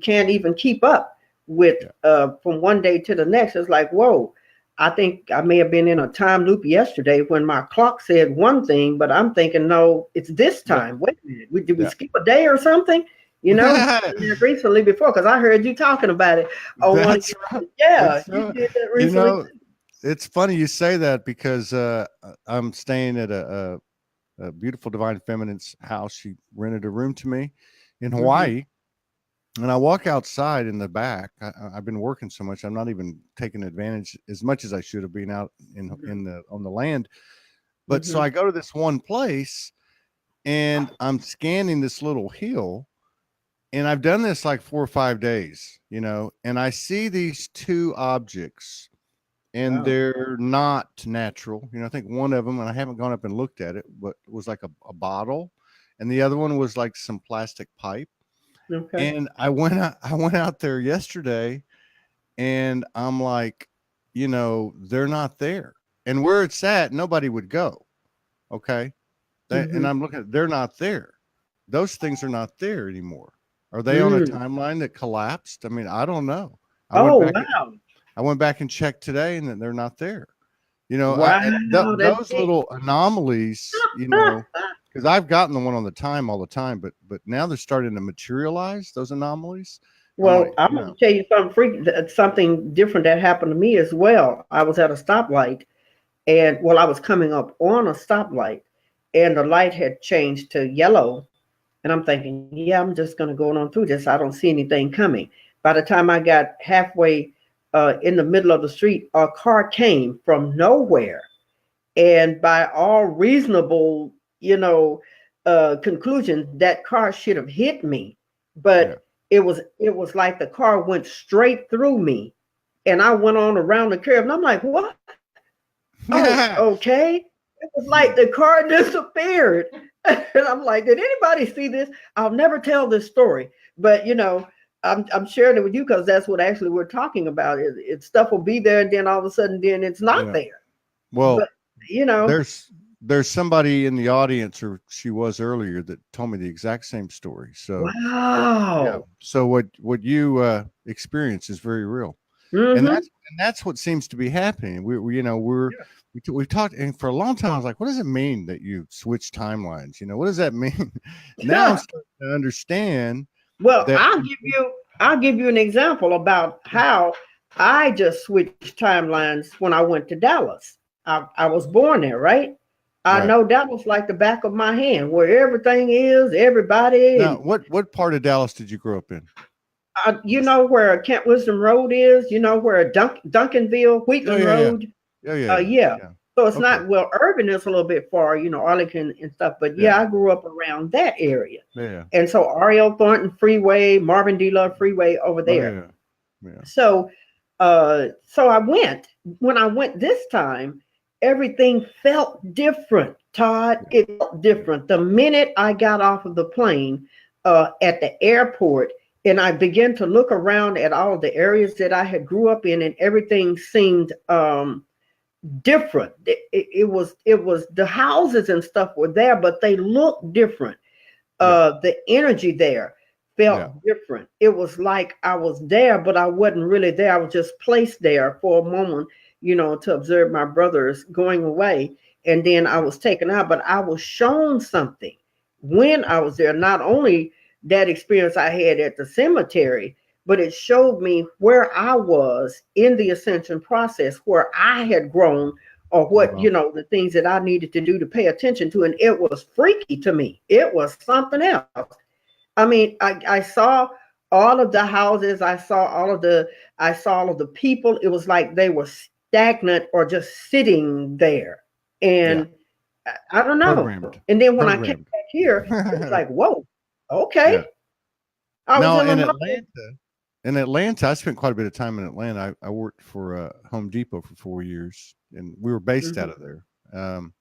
can't even keep up with from one day to the next. It's like, whoa. I think I may have been in a time loop yesterday when my clock said one thing, but I'm thinking, no, it's this time. Wait a minute. Did we skip a day or something? Recently before, because I heard you talking about it. That's right. Yeah, you did that recently. It's funny you say that because I'm staying at a beautiful Divine Feminine's house. She rented a room to me in Hawaii. And I walk outside in the back. I've been working so much, I'm not even taking advantage as much as I should have been out on the land. But so I go to this one place, and I'm scanning this little hill, and I've done this like 4 or 5 days, and I see these two objects, and they're not natural. I think one of them, and I haven't gone up and looked at it, but it was like a bottle, and the other one was like some plastic pipe. Okay. And I went out there yesterday, and I'm like, they're not there. And where it's at, nobody would go. Okay. And I'm looking, they're not there. Those things are not there anymore. Are they on a timeline that collapsed? I mean, I don't know. Oh, wow. I went back and checked today, and they're not there. You know, Wow. Those little anomalies, you know, because I've gotten the one on the time all the time, but now they're starting to materialize, those anomalies. Well, I'm going to tell you something different that happened to me as well. I was at a stoplight, and I was coming up on a stoplight, and the light had changed to yellow. And I'm thinking, yeah, I'm just going to go on through this. I don't see anything coming. By the time I got halfway in the middle of the street, a car came from nowhere. And by all reasonable, conclusion, that car should have hit me. But it was like the car went straight through me. And I went on around the curve. And I'm like, what? Oh, okay. It was like the car disappeared. And I'm like, did anybody see this? I'll never tell this story. But, I'm sharing it with you because that's what actually we're talking about. It stuff will be there, and then all of a sudden, then it's not there. Well, but, there's somebody in the audience, or she was earlier, that told me the exact same story. So wow. Yeah. So what you experience is very real, and that's what seems to be happening. We've talked, and for a long time I was like, what does it mean that you switch timelines? What does that mean? Now I'm starting to understand. Well, I'll give you an example about how I just switched timelines when I went to Dallas. I was born there, right? I know Dallas like the back of my hand, where everything is, everybody. Now, what part of Dallas did you grow up in? You know where Kent Wisdom Road is? You know where Duncanville, Wheatland Road? Yeah. So it's not, urban is a little bit far, Arlington and stuff. But I grew up around that area. Yeah. And so R.L. Thornton Freeway, Marvin D. Love Freeway over there. So I went. When I went this time, everything felt different, Todd. It felt different. The minute I got off of the plane at the airport, and I began to look around at all of the areas that I had grew up in, and everything seemed different. It was the houses and stuff were there, but they looked different. The energy there felt different. It was like I was there, but I wasn't really there. I was just placed there for a moment, to observe my brothers going away. And then I was taken out, but I was shown something when I was there. Not only that experience I had at the cemetery, but it showed me where I was in the ascension process, where I had grown, or what, the things that I needed to do to pay attention to. And it was freaky to me. It was something else. I mean, I saw all of the houses. I saw all of the people. It was like they were stagnant or just sitting there. And I don't know. Programmed. And then when I came back here, it was like, whoa, okay. In Atlanta, I spent quite a bit of time in Atlanta. I worked for Home Depot for 4 years, and we were based out of there. And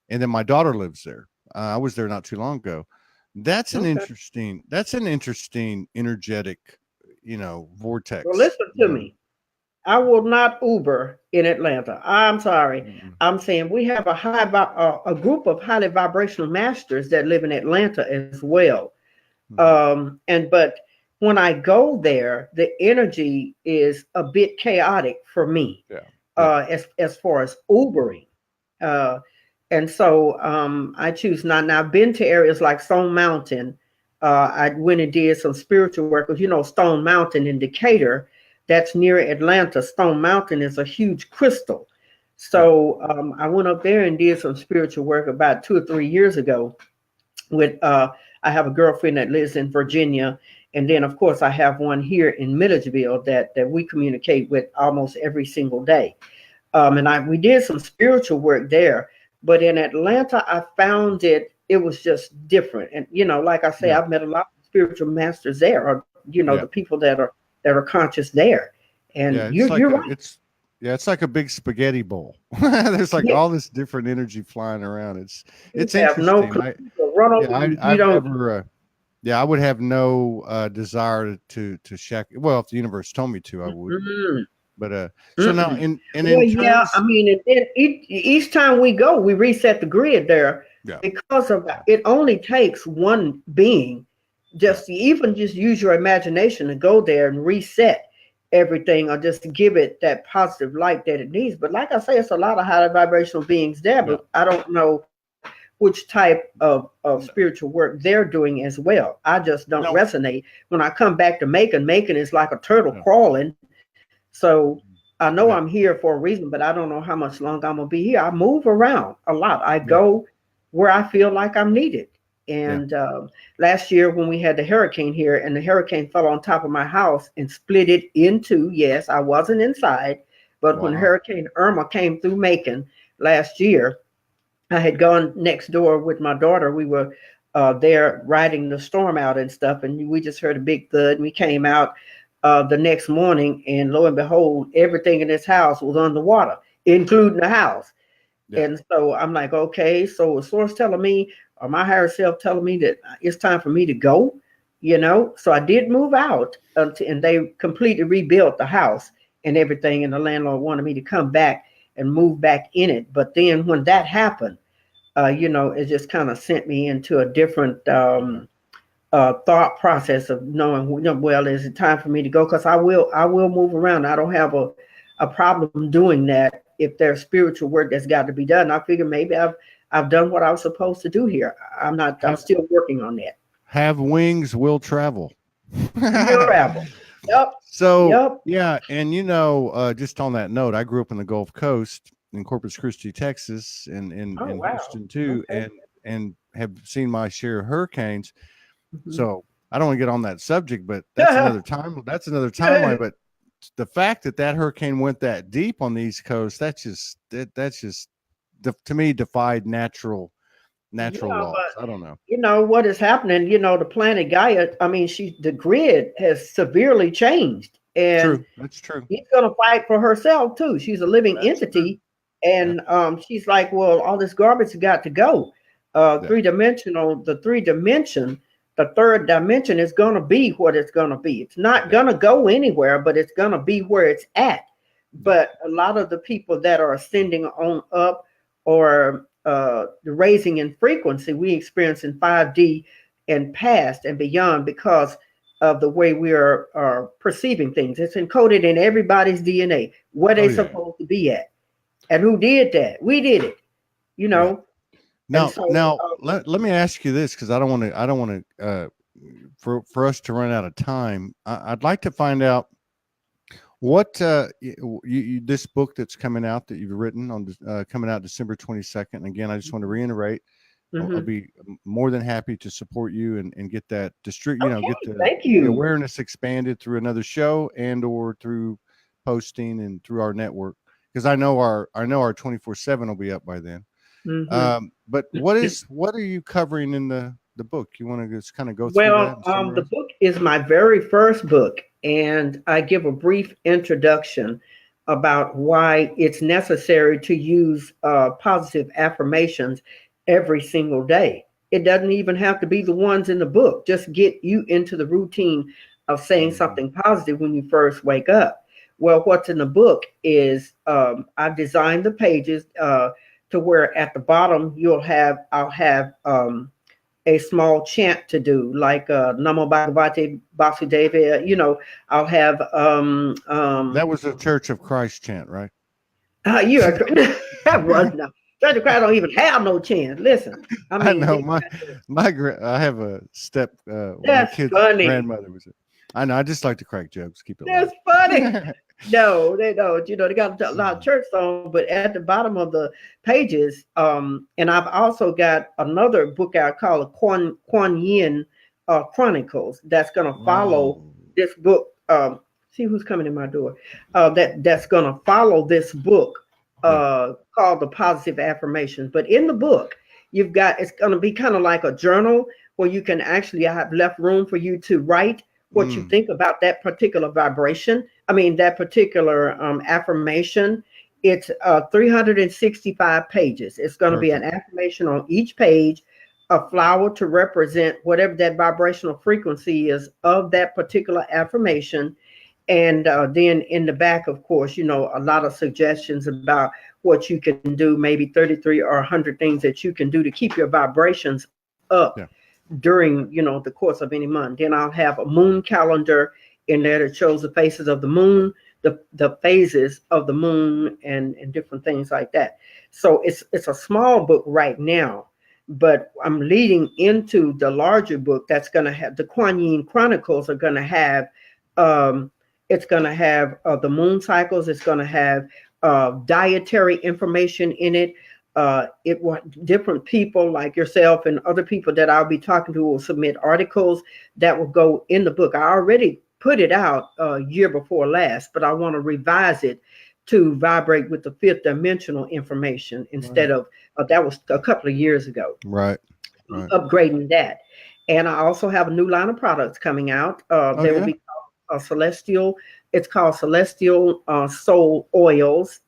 then my daughter lives there. I was there not too long ago. That's an interesting energetic, vortex. Well, listen to me. I will not Uber in Atlanta. I'm sorry. Mm-hmm. I'm saying we have a group of highly vibrational masters that live in Atlanta as well. Mm-hmm. But when I go there, the energy is a bit chaotic for me. As far as Ubering. And so I choose not. Now, I've been to areas like Stone Mountain. I went and did some spiritual work. Stone Mountain in Decatur, that's near Atlanta. Stone Mountain is a huge crystal. So I went up there and did some spiritual work about 2 or 3 years ago. I have a girlfriend that lives in Virginia. And then, of course, I have one here in Milledgeville that we communicate with almost every single day. We did some spiritual work there. But in Atlanta, I found it was just different. And, like I say, I've met a lot of spiritual masters there, or, the people that are conscious there. And you're right. It's like a big spaghetti bowl. There's like all this different energy flying around. It's interesting. I would have no desire to check. Well, if the universe told me to, I would. Mm-hmm. But so now and then each time we go, we reset the grid there because of that. It only takes one being just even just use your imagination to go there and reset everything, or just to give it that positive light that it needs. But like I say, it's a lot of high vibrational beings there, but I don't know which type of spiritual work they're doing as well. I just don't resonate. When I come back to Macon is like a turtle crawling. So I know I'm here for a reason, but I don't know how much longer I'm gonna be here. I move around a lot. I go where I feel like I'm needed. And last year when we had the hurricane here, and the hurricane fell on top of my house and split it in two. Yes, I wasn't inside, but when Hurricane Irma came through Macon last year, I had gone next door with my daughter. We were there riding the storm out and stuff, and we just heard a big thud. And we came out the next morning, and lo and behold, everything in this house was underwater, including the house. And so I'm like, okay, so a source telling me, or my higher self telling me that it's time for me to go, you know? So I did move out, and they completely rebuilt the house and everything. And the landlord wanted me to come back and move back in it. But then when that happened, you know, it just kind of sent me into a different thought process of knowing, well, is it time for me to go? Because I will move around. I don't have a problem doing that if there's spiritual work that's got to be done. I figure maybe I've done what I was supposed to do here. I'm still working on that. Have wings, will travel. Will travel. Yep. So yeah, and you know, just on that note, I grew up in the Gulf Coast in Corpus Christi, Texas, and in Houston too, and have seen my share of hurricanes. So I don't want to get on that subject, but that's another time. That's another timeline. But the fact that hurricane went that deep on the East Coast, that's just to me defied natural laws. I don't know. You know what is happening? You know, the planet Gaia. I mean, the grid has severely changed, and that's true. She's gonna fight for herself too. She's a living entity, and she's like, well, all this garbage has got to go. The third dimension is going to be what it's going to be. It's not going to go anywhere, but it's going to be where it's at. But a lot of the people that are ascending on up, or the raising in frequency, we experience in 5D and past and beyond, because of the way we are perceiving things. It's encoded in everybody's DNA, where they're supposed to be at. And who did that? We did it, you know. Now, let me ask you this, because I don't want to for us to run out of time. I'd like to find out what this book that's coming out that you've written on coming out December 22nd. And again, I just want to reiterate, I'll be more than happy to support you and get that get the awareness expanded through another show and or through posting and through our network, because I know our 24/7 will be up by then. But what are you covering in the book? You want to just kind of go through that? Well, the book is my very first book, and I give a brief introduction about why it's necessary to use positive affirmations every single day. It doesn't even have to be the ones in the book. Just get you into the routine of saying something positive when you first wake up. Well, what's in the book is I've designed the pages to where at the bottom I'll have a small chant to do, like Namo Bhagavate Vasudevaya. You know, I'll have that was the Church of Christ chant, right? You are that was not. Church of Christ don't even have no chant. Listen, I know I have a step. That's funny. Grandmother was it. I know. I just like to crack jokes. Keep it. That's funny. No, they don't. You know, they got a lot of church songs, but at the bottom of the pages, and I've also got another book out called Kuan Yin Chronicles that's going to follow this book. See who's coming in my door. That's going to follow this book called The Positive Affirmations. But in the book, it's going to be kind of like a journal where you can actually have left room for you to write what you think about that particular vibration. I mean, that particular affirmation. It's 365 pages. It's going to be an affirmation on each page, a flower to represent whatever that vibrational frequency is of that particular affirmation. And then in the back, of course, you know, a lot of suggestions about what you can do, maybe 33 or 100 things that you can do to keep your vibrations up. during, the course of any month. Then I'll have a moon calendar in there that shows the faces of the moon, the phases of the moon, and different things like that. So it's a small book right now, but I'm leading into the larger book that's going to have the Kuan Yin Chronicles are going to have. It's going to have the moon cycles. It's going to have dietary information in it. It will different people like yourself and other people that I'll be talking to will submit articles that will go in the book. I already put it out year before last, but I want to revise it to vibrate with the fifth dimensional information instead of that was a couple of years ago. Right. Upgrading that. And I also have a new line of products coming out. They will be called celestial. It's called Celestial Soul Oils.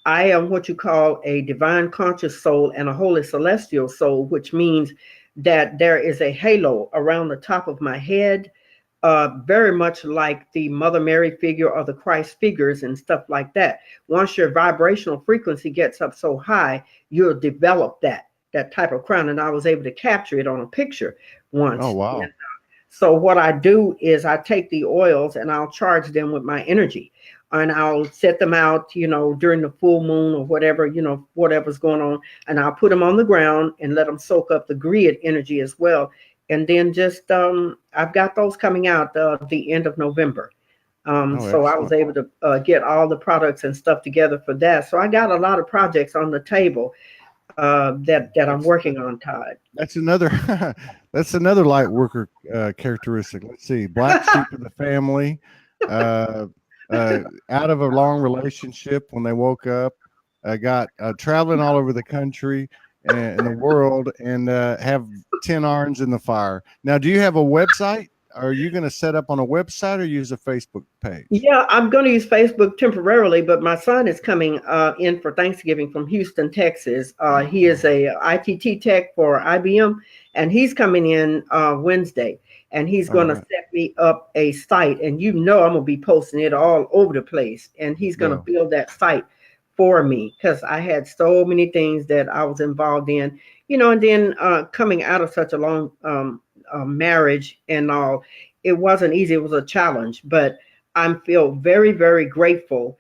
I am what you call a divine conscious soul and a holy celestial soul, which means that there is a halo around the top of my head, very much like the Mother Mary figure or the Christ figures and stuff like that. Once your vibrational frequency gets up so high, you'll develop that type of crown. And I was able to capture it on a picture once. Oh, wow. And so what I do is I take the oils and I'll charge them with my energy. And I'll set them out, during the full moon or whatever, whatever's going on. And I'll put them on the ground and let them soak up the grid energy as well. And then just, I've got those coming out the end of November. So I was able to get all the products and stuff together for that. So I got a lot of projects on the table that I'm working on, Todd. That's another light worker characteristic. Let's see, black sheep of the family. Out of a long relationship when they woke up, got traveling all over the country and the world, and have 10 irons in the fire. Now, do you have a website? Are you going to set up on a website or use a Facebook page? Yeah, I'm going to use Facebook temporarily, but my son is coming in for Thanksgiving from Houston, Texas. He is a ITT tech for IBM, and he's coming in Wednesday. And he's going to set me up a site. And I'm going to be posting it all over the place. And he's going to build that site for me because I had so many things that I was involved in, and then coming out of such a long marriage and all, it wasn't easy. It was a challenge. But I feel very, very grateful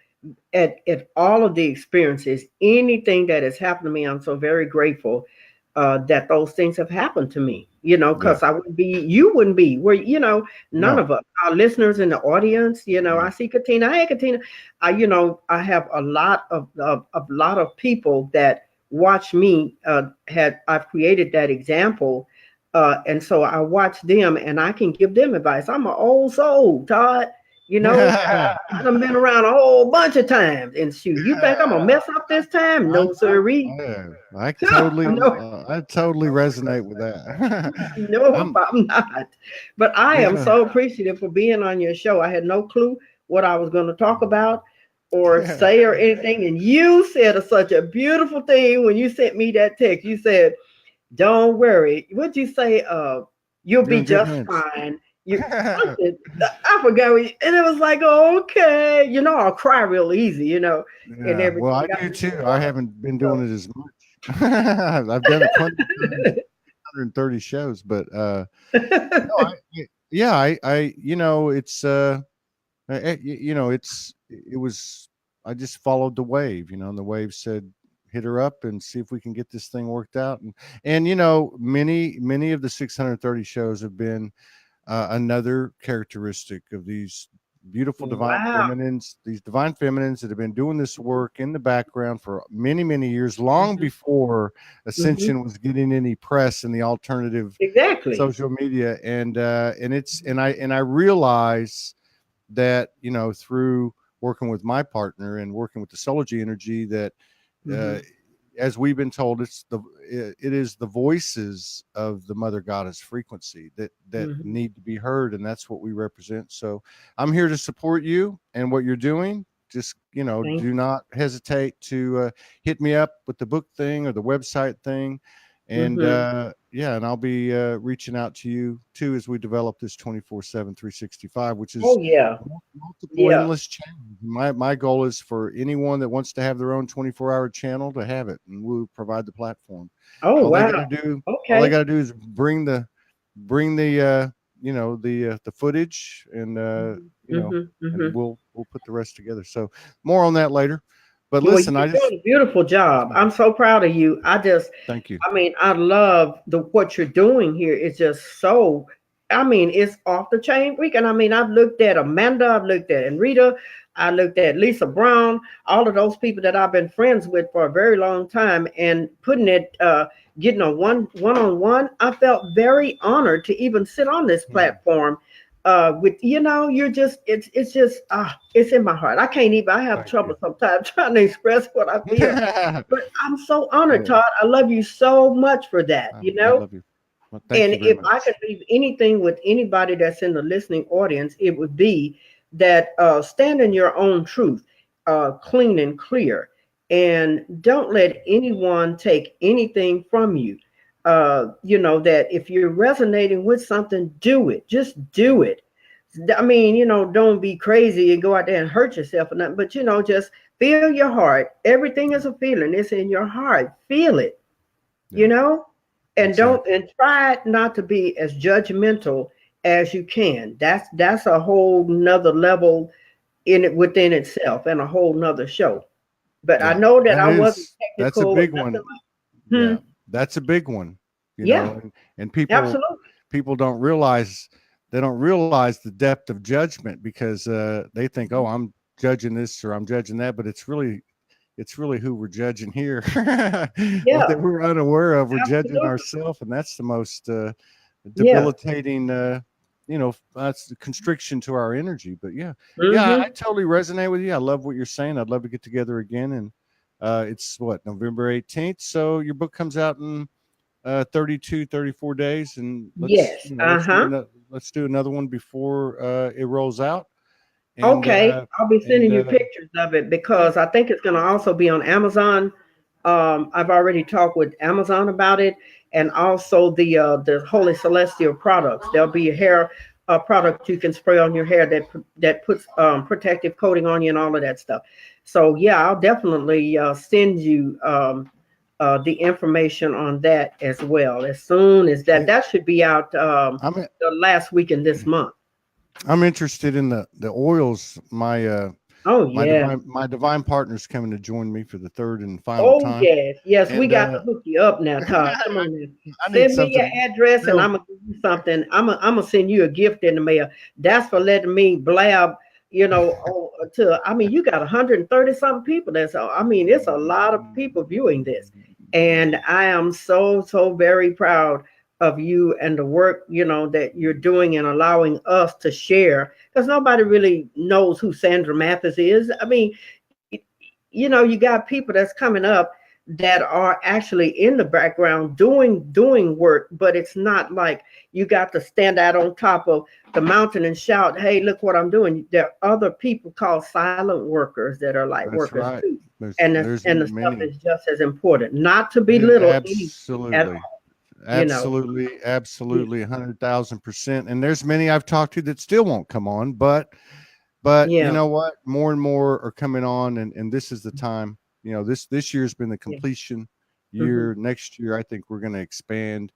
at all of the experiences. Anything that has happened to me, I'm so very grateful that those things have happened to me, because I wouldn't be, you wouldn't be where, none of us, our listeners in the audience, I see Katina. Hey, Katina, I have a lot of people that watch me, I've created that example. And so I watch them and I can give them advice. I'm an old soul, Todd. I've been around a whole bunch of times. And shoot, you think I'm gonna mess up this time? No, sirree. I totally resonate with that. No, I'm not. But I am so appreciative for being on your show. I had no clue what I was going to talk about or say or anything. And you said such a beautiful thing when you sent me that text. You said, "Don't worry." What'd you say? You'll be just fine. I forgot, and it was like, okay, I cry real easy, and everything. Well, I do too. I haven't been doing it as much. I've done it 130 shows, but I just followed the wave, and the wave said, hit her up and see if we can get this thing worked out. And many of the 630 shows have been another characteristic of these beautiful divine feminines, these divine feminines that have been doing this work in the background for many, many years, long before Ascension was getting any press in the alternative social media. And I realize that, through working with my partner and working with the Soulogy energy, that as we've been told, it is the voices of the Mother Goddess frequency that need to be heard, and that's what we represent. So I'm here to support you and what you're doing. Just do not hesitate to hit me up with the book thing or the website thing. And yeah, and I'll be reaching out to you too as we develop this 24/7 365, which is Oh yeah. multiple Yeah. endless channels. My goal is for anyone that wants to have their own 24-hour channel to have it, and we'll provide the platform. Oh All they wow. got to do, Okay. is bring the you know, the footage, and you know, and we'll put the rest together. So more on that later. But Well, listen, you're I just doing a beautiful job. I'm so proud of you. thank you. I mean, I love what you're doing here. It's just so, I mean, it's off the chain weekend. I mean, I've looked at Amanda, I've looked at Enrita, I looked at Lisa Brown, all of those people that I've been friends with for a very long time, and putting it, getting a one-on-one. I felt very honored to even sit on this platform. With you're just it's just it's in my heart. I have Thank trouble you. sometimes trying to express what I feel. But I'm so honored, I, Todd. I love you so much for that, I love you. Well, thank And you very if I much. could leave anything with anybody that's in the listening audience, it would be that stand in your own truth, clean and clear, and don't let anyone take anything from you. That if you're resonating with something, do it. Just do it. I mean, don't be crazy and go out there and hurt yourself or nothing, but just feel your heart. Everything is a feeling. It's in your heart. Feel it, Yeah, and don't exactly. and try not to be as judgmental as you can. That's a whole nother level in it within itself and a whole nother show. But I Yeah, know that I wasn't that's a technical or big nothing one. like Yeah, that's a big one. You yeah, know, and absolutely. people don't realize, the depth of judgment, because they think, oh, I'm judging this or I'm judging that, but it's really who we're judging here. What Yeah, that we're unaware of, we're judging absolutely. ourselves, and that's the most Yeah. debilitating that's the constriction to our energy. But yeah, yeah, I Mm-hmm. totally resonate with you. I love what you're saying. I'd love to get together again. And it's what, November 18th, so your book comes out in 32, 34 days, and Yes. Uh-huh. let's do another one before it rolls out. And Okay, I'll be and sending you pictures of it because I think it's going to also be on Amazon. I've already talked with Amazon about it, and also the Holy Celestial products. There'll be a hair product you can spray on your hair that puts protective coating on you and all of that stuff. So yeah, I'll definitely send you the information on that as well. As soon as that should be out I'm the last week in this month. I'm interested in the oils. Oh yeah. My divine partner's coming to join me for the third and final Oh time, yes, yes, we and got to hook you up now, Todd. Come on now. I need Send me your something address and real. I'm gonna give you something. I'm gonna send you a gift in the mail. That's for letting me blab, I mean, you got 130 something people. I mean, it's a lot of people viewing this. And I am so very proud of you and the work, that you're doing and allowing us to share because nobody really knows who Sandra Mathis is. I mean, you got people that's coming up that are actually in the background doing work, but it's not like you got to stand out on top of the mountain and shout, hey, look what I'm doing. There are other people called silent workers that are like That's workers right. too, and There's the stuff many. is just as important, not to belittle any at Absolutely. all, you know yeah, Absolutely, 100,000%. And there's many I've talked to that still won't come on, but you yeah, know what? More and more are coming on, and this is the time. This year's been the yeah. completion Hmm. year. Next year, I think we're going to expand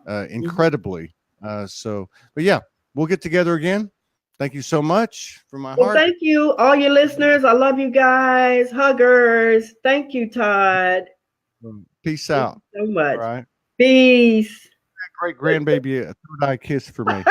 Hmm. incredibly. But yeah, we'll get together again. Thank you so much from my Well, heart. thank you, all your listeners. I love you guys. Huggers. Thank you, Todd. Peace Thank you out. so All much. right. Peace. Great grandbaby, a third eye kiss for me.